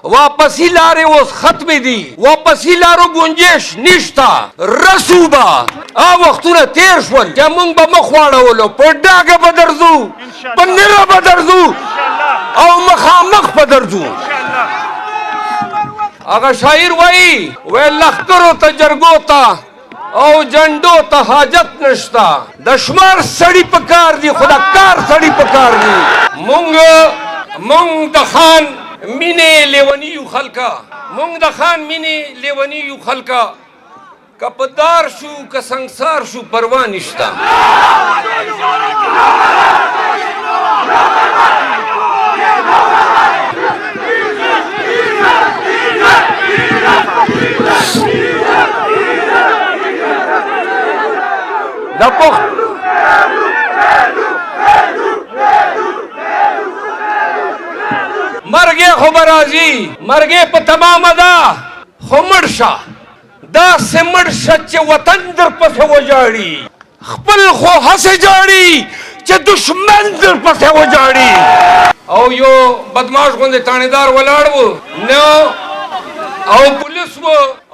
واپسی لارې اوس ختمې دي، واپسی لارو گنجش نشتا. رسوبه وختونه تیر شول چې موږ به مخ واړولو، په ډاګه به درځو، په نره به درځو او مخامخ به درځو. هغه شاعر وایي لښکرو ته جرګو ته او جنډو ته حاجت نشتا، د شمار سړی په کار دي، خو د کار سړی په کار دي. مونږ د خان مینې لیونی یو خلکا، مونږ د خان مینې لیونی یو خلکا، که په دار شو که سنګسار شو پروا نشتا. د پخت مرګې خو به راځي، مرګې په تمامه ده، خو مړ شه داسې مړ شه چې وطن در پسې وژاړي، خپل خو هسې جاړي چې دشمن در پسې وژاړي. او یو بدماش غوندې تاڼېدار ولاړ و نو او پولیس و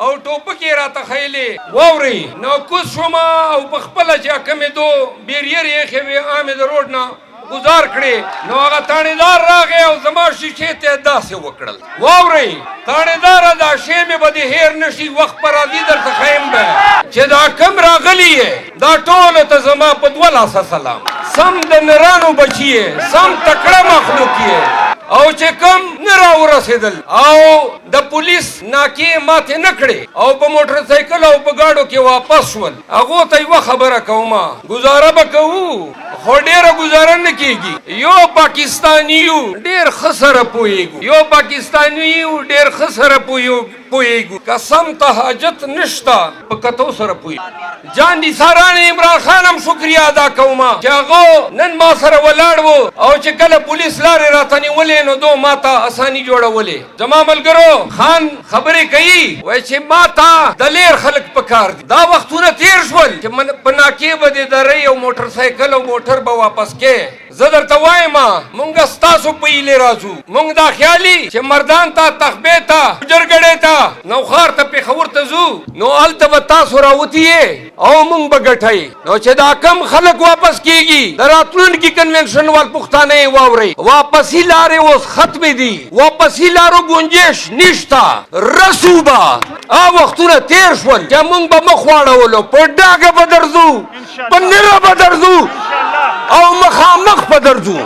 او ټوپکې راته خیلې واورئ نو کوز شومه او په خپله چې کمې دو بیریر ایښې وې عامې د روډ نه گزار کړې، نو هغه تاڼېدار راغی او زما شیشې ته یې داسې وکړل. واورئ تاڼېداره دا شی مې به دې هېر نه شي، وخت په راځي درته ښیم به چې دا کم راغلي یې دا ټولو ته زما په 2 لاسه سلام. سم د نرانو بچي یې، سم تکړه مخلوق یې، او چې کم نه راورسېدل او د پولیس ناکې ماتې نه کړې او په موټر سایکل او په ګاډو کې واپس شول، هغو ته یوه خبره کومه، گزاره به کوو خو ډېره گزاره نه کېږي. یو پاکستاني یو ډېر ښه سره پوهېږو، یو پاکستاني یو ډېر ښه سره پوهېږو، قسم ته حاجت نشته په کتو سره پوهېږو. جان نثاران عمران خان هم شکریه ادا کومه چې هغه نن ما سره ولاړ و او چې کله پولیس لارې راته نیولې نو دو ما ته اساني جوړولې. زما ملګرو خان خبرې کوي وایي چې ما ته دلیر خلک پکار دي. دا وختونه تیر شول چې په ناکې به دې درې او موټر سایکل او موټر به واپس کې. زه درته وایم مونږ ستاسو په هیلې راځو، مونږ دا خیالي چې مردان ته تخبې ته جرګړې ته نوخار ته پېښور ته ځو نو هلته به تاسو راوتي یې او مونږ به ګټئ. نو چې دا کم خلک واپس کېږي د راتلونکي کنونشن وال پښتانه یې واورئ، واپسي لارې اوس ختمې دي، واپسي لارو گنجش نشتا. رسوبه وختونه تیر شول چې مونږ به مخ واړولو، په ډاګه به درځو، په نره به درځو او مخامخ به درځو.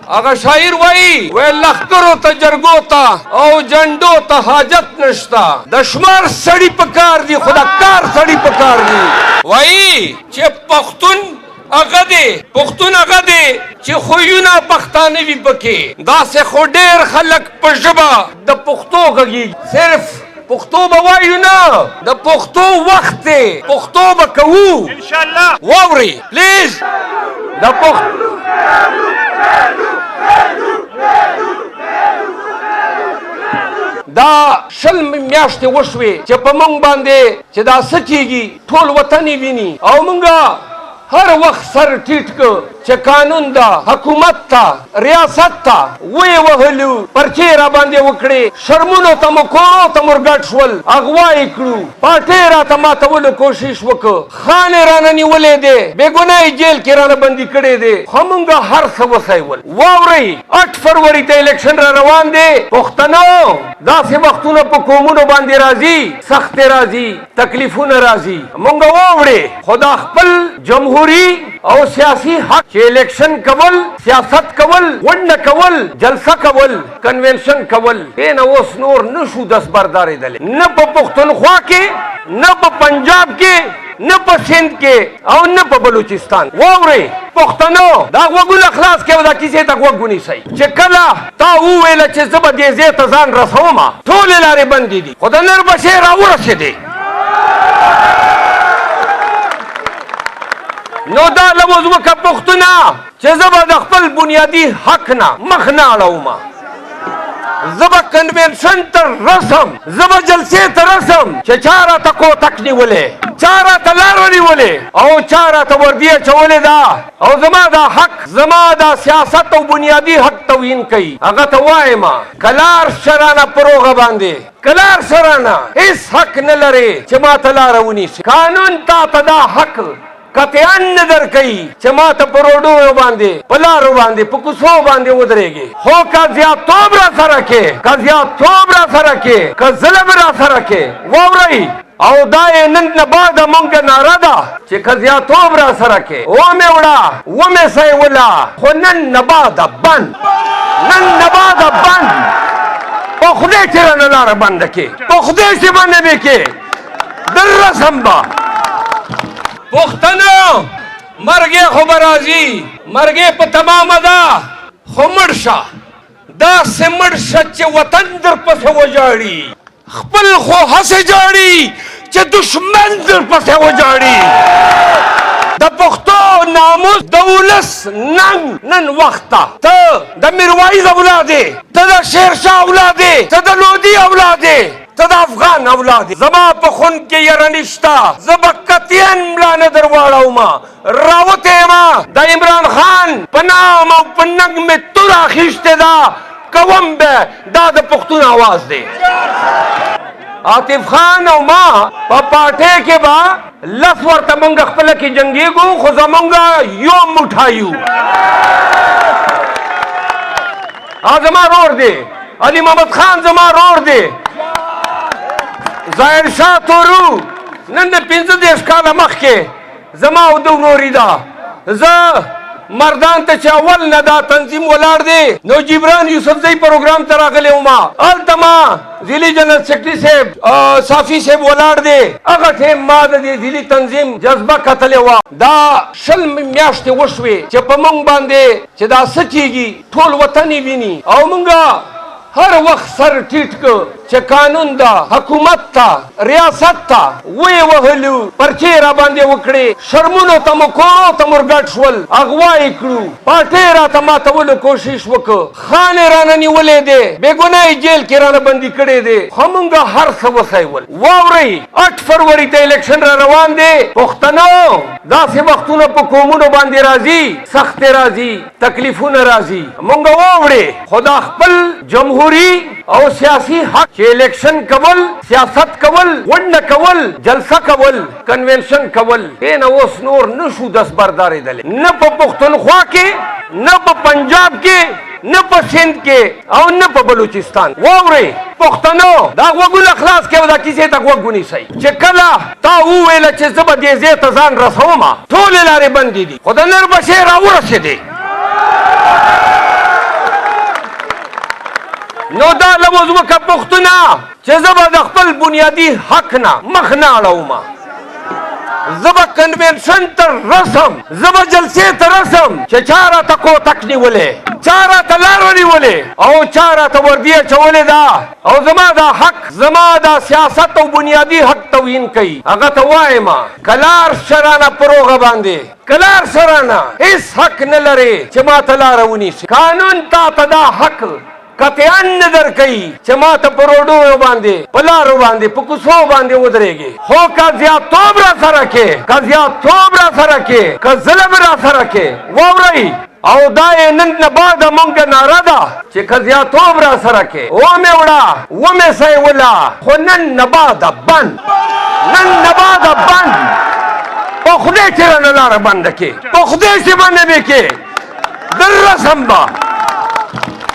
هغه شاعر وایي لښکرو ته جرګو ته او جنډو ته حاجت نشتا، د شمار سړی په کار دي، خو د کار سړی په کار دي. وایي چې پښتون هغه دی، پښتون هغه دی چې خویونه پښتانه وي پکې، داسې خو ډېر خلک په ژبه د پښتو غږېږي. صرف پښتو به وایو نه، د پښتو وخت دی، پښتو به کوو انشاءالله. واورئ پلیز د پښتو دا 20 میاشتې وشوې چې په موږ باندې چې دا څه کېږي ټول وطن یې ویني او موږ هر وخت سر ټیټ که چې قانون ده، حکومت ته، ریاست ته ویې وهلو، پرچې را باندې وکړې، شرمونو ته مو کورو ته مرګټ شول، اغوا یې کړو، پاټې راته ماتولو کوشش وکړ، خان یې رانه نیولی دی، بې ګناه یې جیل کې رانه بندي کړی دی، خو موږ هر څه وسایول. واورئ 8 فروری ته الیکشن را روان دی. پښتنو داسې وختونه په قومونو باندې راځي، سختې راځي، تکلیفونه راځي، موږ واورئ خو دا خپل جمهوري او سیاسي حق چې الیکشن کول، سیاست کول، ونډه کول، جلسه کول، کنونشن کول، دې نه اوس نور نشو دستبردارېدلی، نه په پښتونخوا کې، نه په پنجاب کې، نه په سند کې او نه په بلوچستان. واورئ پښتنو دا غوږونه خلاص کړئ او دا کیسې ته غوږ ونیسئ چې کله تا وویله چې زه به دې ځای ته ځان رسومه، ټولې لارې بندې دي، خو د نر بچی راورسېدې. نو دا لوز وکړه پښتونه چې زه به د خپل بنیادي حق نه مخ نه اړومه. زبا کنوینشن تر رسم زبا جلسه تر رسم چه چارا تا کو تک نیوله چارا تا لارو نیوله او چارا تا وردیه چوله دا او زما دا حق زما دا سیاست او بنیادی حق توهین کئی اگا تا وائما کلار شرانا پروغ بانده کلار شرانا اس حق نلره چه ما تلارونی سی قانون تا تدا حق قطعاً نظر کئی چه ما تا پروڑو باندے پلارو باندے پکسو باندے ادرے ہو کا زیادتوب را سرکے کا زیادتوب را سرکے کا ظلم را سرکے وورئی او دائے نن نبادا منگا نارادا چه کا زیادتوب را سرکے ومے وڑا ومے سای ولا خو نن نبادا بند نن نبادا بند پخدے چرا نلار بندکے پخدے سے بندے بکے در رسم با پختنو مرگے خبر آزی مرگے پا تمام دا خمرشا دا سمرشا چه وطن در پس و جاڑی خپل خو حس جاڑی چه دشمن در پس و جاڑی دا پختو ناموس دولس نن وقتا تا دا میروائیز اولادے تا دا شیرشاہ اولادے تا دا لودی اولادے تدا افغان اولاد زما پخون کے یرنشتا زبا قطعاً ملان درواڑا ما راوت ما دا عمران خان پنام او پنگ میں ترا خیشتے دا قوم بے دا دا پختون آواز دے عاطف خان او ما پا پاٹھے کے با لس ورطا منگا خپل کی جنگی گو خوزا منگا یوم اٹھائیو زما روڑ دے علی محمد خان زما روڑ دے ظاہر شاہ تورو نن پینزه دیش کالا مخ کے زما او دو نوری دا زا مردان تا چاول ندا تنظیم ولار دے نو جبران یوسف زی پروگرام تراغلے اوما آلتما زیلی جنرل سیکٹری صاحب صافی صاحب ولار دے اگا ٹھیم ماد دے زیلی تنظیم جذبہ قتلے وا دا شل میاشتے وشوے چا پا منگ باندے چا دا سچی گی ٹھول وطنی بینی او منگا ہر وقت سر ٹیٹ کو چه قانون دا حکومت تا ریاست تا وی وحلو پرچے را باندے وکڑے شرمونو تا مکورو تا مرگٹ شول اغوائی کرو پاٹے را تا ما تولو کوشش وکو خانے راننی ولے دے بے گناہی جیل کی رانا بندی کڑے دے ہمونگا ہر سوسائی ول واوری 8 فروری تا الیکشن را روان دے پختنو دا سے وقتونو پا کومونو باندے رازی سخت رازی تکلیفون رازی مونگا واوری خدا خپل جمہوری او سیاسی حق چه الیکشن کول سیاست کول ونڈ کول جلسہ کول کنونشن کول این اوس نور نشو دست برداری دلے نہ پا پختونخوا کے نہ پا پنجاب کے نہ پا سندھ کے او نہ پا بلوچستان وورے پختنو دا وگل اخلاص کے ودا کسی تک وگونی سی چه کلا تا اوویل چه زبا دیزی تزان رسوما طول لارے بندی دی خدا نر بشیر آو رسی دے نو دا لوز وکا پختنا چه زبا دخپل بنیادی حق نا مخنا لوما زبا کنوینشن تر رسم زبا جلسے تر رسم چه چارا تا کو تک نیولے چارا تا لارو نیولے او چارا تا وردیه چولے دا او زما دا حق زما دا سیاست او بنیادی حق توہین کئی اگا تا وائما کلار شرانا پروغ باندے کلار شرانا اس حق نلرے چه ما تلارونی سی قانون تا تدا حق قطعاً نظر کئی چه ما تا پروڑو باندے پلارو باندے پکسو باندے ادرے گے ہو کا زیادتوب را سرکے کا زیادتوب را سرکے کا ظلم را سرکے وورئی او دائے نن نبادا منگا نارادا چه کا زیادتوب را سرکے ومے وڑا ومے سای ولا خو نن نبادا بند نن نبادا بند پخدے چرا نلار بندکے پخدے سے بندے بکے در رسم با